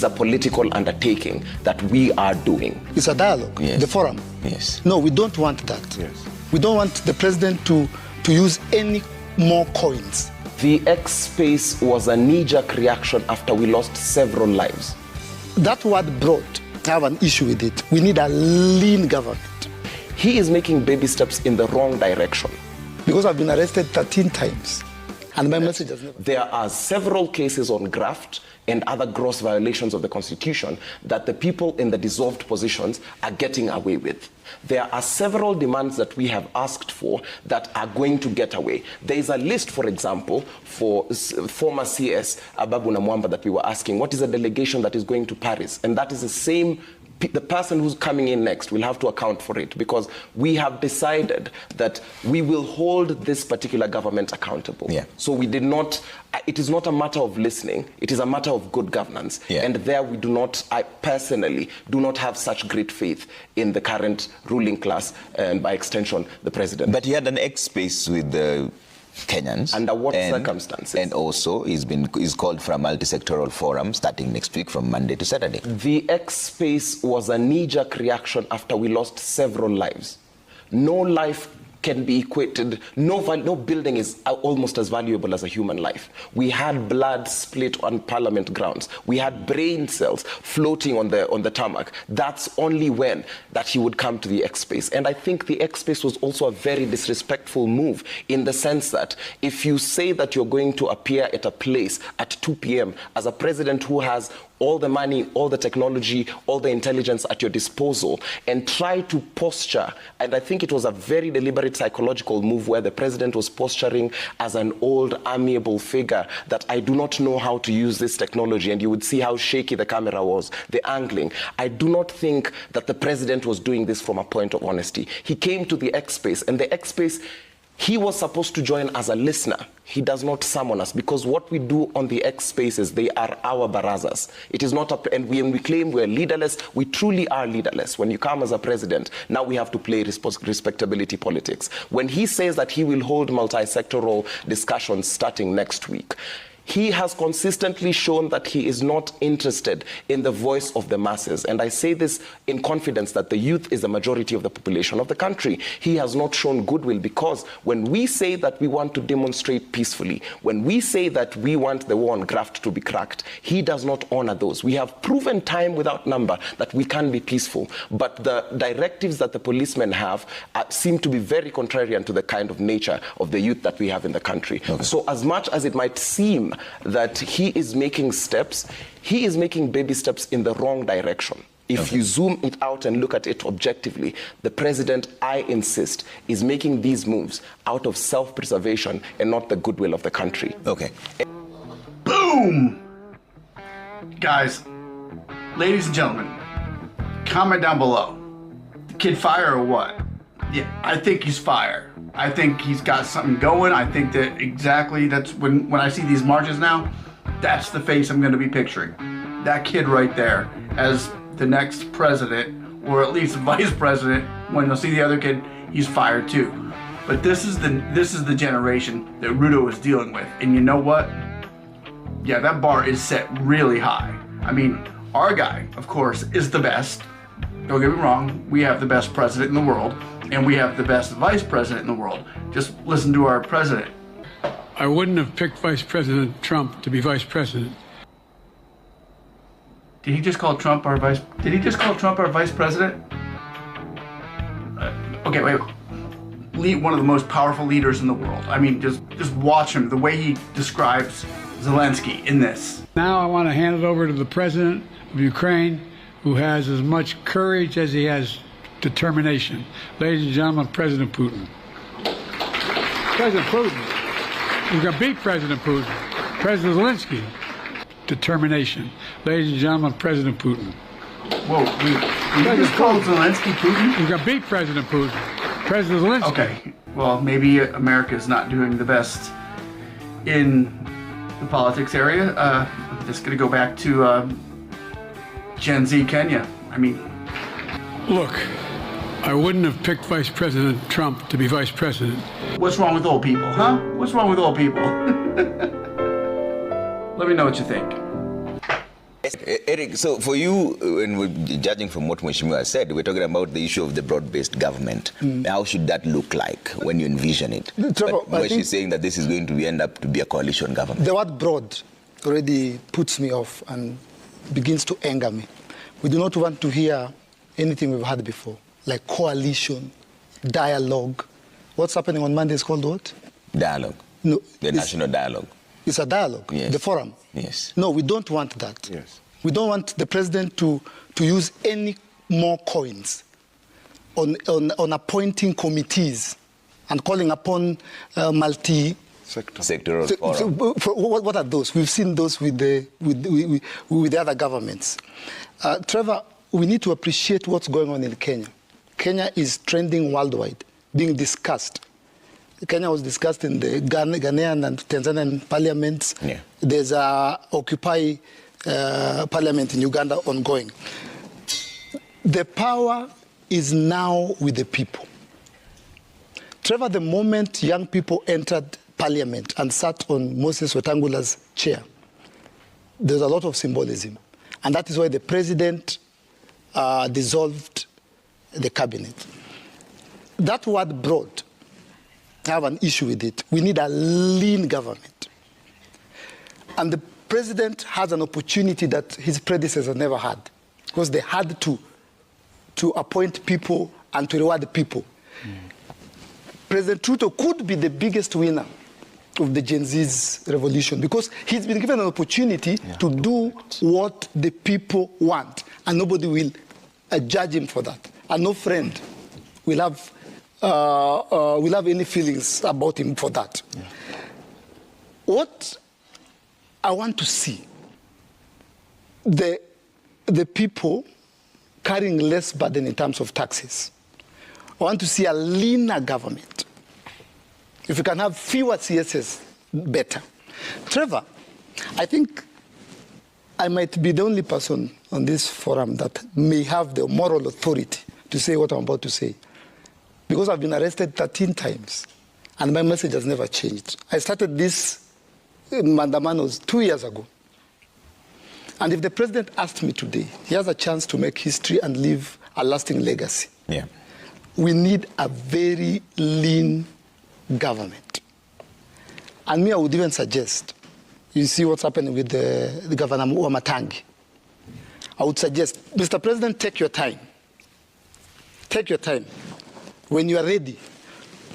It's a political undertaking that we are doing. It's a dialogue, Yes. the forum. Yes. No, we don't want that. Yes. We don't want the president to use any more coins. The X space was a knee-jerk reaction after we lost several lives. That word brought, I have an issue with it. We need a lean government. He is making baby steps in the wrong direction. Because I've been arrested 13 times. And my message has never... There are several cases on graft and other gross violations of the Constitution that the people in the dissolved positions are getting away with. There are several demands that we have asked for that are going to get away. There is a list, for example, for former CS Ababu Namwamba that we were asking, what is a delegation that is going to Paris? And that is the same. The person who's coming in next will have to account for it, because we have decided that we will hold this particular government accountable. Yeah. So we did not, it is not a matter of listening, it is a matter of good governance. Yeah. And there we do not, I personally do not have such great faith in the current ruling class and by extension the president. But he had an X space with the Kenyans. Under what circumstances? And also he's called for a multi-sectoral forum starting next week from Monday to Saturday. The X space was a knee-jerk reaction after we lost several lives. No life can be equated, no building is almost as valuable as a human life. We had blood split on Parliament grounds. We had brain cells floating on the tarmac. That's only when that he would come to the X space. And I think the X space was also a very disrespectful move, in the sense that if you say that you're going to appear at a place at 2 p.m. as a president who has all the money, all the technology, all the intelligence at your disposal, and try to posture, and I think it was a very deliberate psychological move where the president was posturing as an old, amiable figure that I do not know how to use this technology, and you would see how shaky the camera was, the angling. I do not think that the president was doing this from a point of honesty. He came to the X space, and the X space, he was supposed to join as a listener. He does not summon us, because what we do on the X spaces, they are our barazas. It is not and when we claim we're leaderless, we truly are leaderless. When you come as a president, now we have to play respectability politics. When he says that he will hold multi-sectoral discussions starting next week, he has consistently shown that he is not interested in the voice of the masses. And I say this in confidence that the youth is the majority of the population of the country. He has not shown goodwill, because when we say that we want to demonstrate peacefully, when we say that we want the war on graft to be cracked, he does not honor those. We have proven time without number that we can be peaceful. But the directives that the policemen have seem to be very contrarian to the kind of nature of the youth that we have in the country. Okay. So as much as it might seem that he is making steps, he is making baby steps in the wrong direction. If you zoom it out and look at it objectively, the president, I insist, is making these moves out of self-preservation and not the goodwill of the country. Okay. Boom! Guys, ladies and gentlemen, comment down below. Kid fire or what? Yeah, I think he's fire. I think he's got something going. I think that exactly, that's when I see these marches now, that's the face I'm going to be picturing. That kid right there as the next president, or at least vice president. When you'll see the other kid, he's fired too. But this is the generation that Ruto is dealing with. And you know what? Yeah, that bar is set really high. I mean, our guy, of course, is the best. Don't get me wrong, we have the best president in the world, and we have the best vice president in the world. Just listen to our president. I wouldn't have picked Vice President Trump to be vice president. Did he just call Trump our vice? Did he just call Trump our vice president? Okay, wait. One of the most powerful leaders in the world. I mean, just watch him. The way he describes Zelensky in this. Now I want to hand it over to the president of Ukraine, who has as much courage as he has determination. Ladies and gentlemen, President Putin. President Putin. We're going to beat President Putin. President Zelensky. Determination. Ladies and gentlemen, President Putin. Whoa, you just called Zelensky Putin? We're going to beat President Putin. President Zelensky. Okay, well, maybe America's not doing the best in the politics area. I'm just going to go back to Gen Z Kenya. I mean... Look, I wouldn't have picked Vice President Trump to be vice president. What's wrong with old people, huh? What's wrong with old people? Let me know what you think. Eric, so for you, when we're judging from what Mheshimiwa said, we're talking about the issue of the broad-based government. How should that look like when you envision it? Trevor, but she's saying that this is going to end up to be a coalition government. The word broad already puts me off and begins to anger me. We do not want to hear anything we've had before, like coalition, dialogue. What's happening on Monday is called what? Dialogue. No, the national dialogue. It's a dialogue, yes. The forum. Yes. No, we don't want that. Yes. We don't want the president to use any more coins on appointing committees and calling upon sectoral forum. What are those? We've seen those with the other governments. Trevor, we need to appreciate what's going on in Kenya. Kenya is trending worldwide, being discussed. Kenya was discussed in the Ghanaian and Tanzanian parliaments. Yeah. There's a Occupy parliament in Uganda ongoing. The power is now with the people. Trevor, the moment young people entered parliament and sat on Moses Wetangula's chair, there's a lot of symbolism. And that is why the president dissolved the cabinet. That word broad, I have an issue with it. We need a lean government. And the president has an opportunity that his predecessor never had, because they had to appoint people and to reward people. President Ruto could be the biggest winner of the Gen Z's revolution, because he's been given an opportunity to do what the people want, and nobody will judge him for that. And no friend will have any feelings about him for that. Yeah. What I want to see, the people carrying less burden in terms of taxes. I want to see a leaner government. If we can have fewer CSS, better. Trevor, I think I might be the only person on this forum that may have the moral authority to say what I'm about to say, because I've been arrested 13 times, and my message has never changed. I started this mandamanos 2 years ago. And if the president asked me today, he has a chance to make history and leave a lasting legacy. Yeah. We need a very lean government. And me, I would even suggest, you see what's happening with the Governor Wamatangi. I would suggest, Mr. President, take your time. Take your time. When you are ready,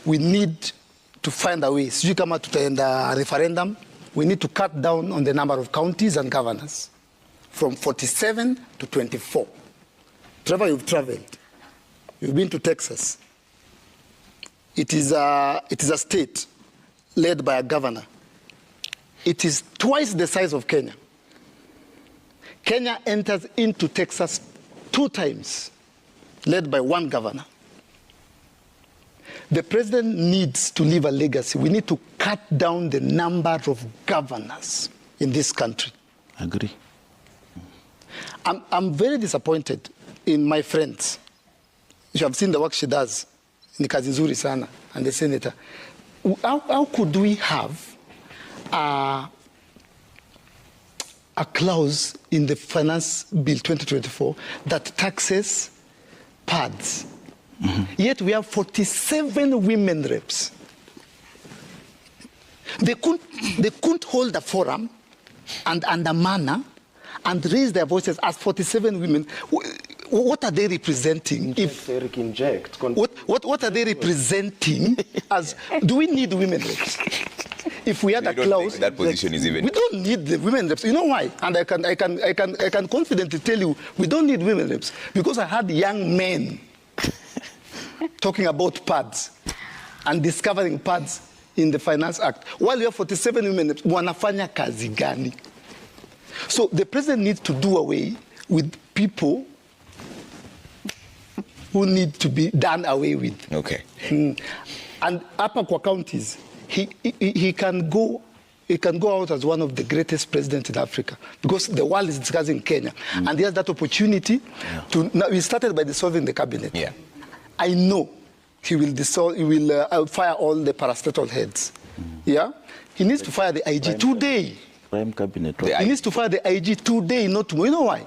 we need to find a way. So you come out to the referendum, we need to cut down on the number of counties and governors from 47 to 24. Trevor, you've traveled. You've been to Texas. It is a state led by a governor. It is twice the size of Kenya. Kenya enters into Texas 2 times, led by one governor. The president needs to leave a legacy. We need to cut down the number of governors in this country. I agree. I'm very disappointed in my friends. You have seen the work she does, ni kazi nzuri sana, and the senator. How could we have a clause in the Finance Bill 2024 that taxes pads? Yet we have 47 women reps. They couldn't hold a forum and a manner and raise their voices as 47 women. What are they representing? If Eric inject. What are they representing? As do we need women reps? If we had a clause, that position is even. We don't need the women reps. You know why? And I can confidently tell you, we don't need women reps, because I had young men talking about pads and discovering pads in the Finance Act. While we have 47 women reps, wanafanya kazi gani? So the president needs to do away with people who need to be done away with. Okay. And upper kwa counties, he can go out as one of the greatest presidents in Africa, because the world is discussing Kenya, and he has that opportunity to. Now, he started by dissolving the cabinet. Yeah. I know he will dissolve. He will fire all the parastatal heads. Yeah. He needs to fire the IG today. prime cabinet. He needs to fire the IG today, not tomorrow. You know why?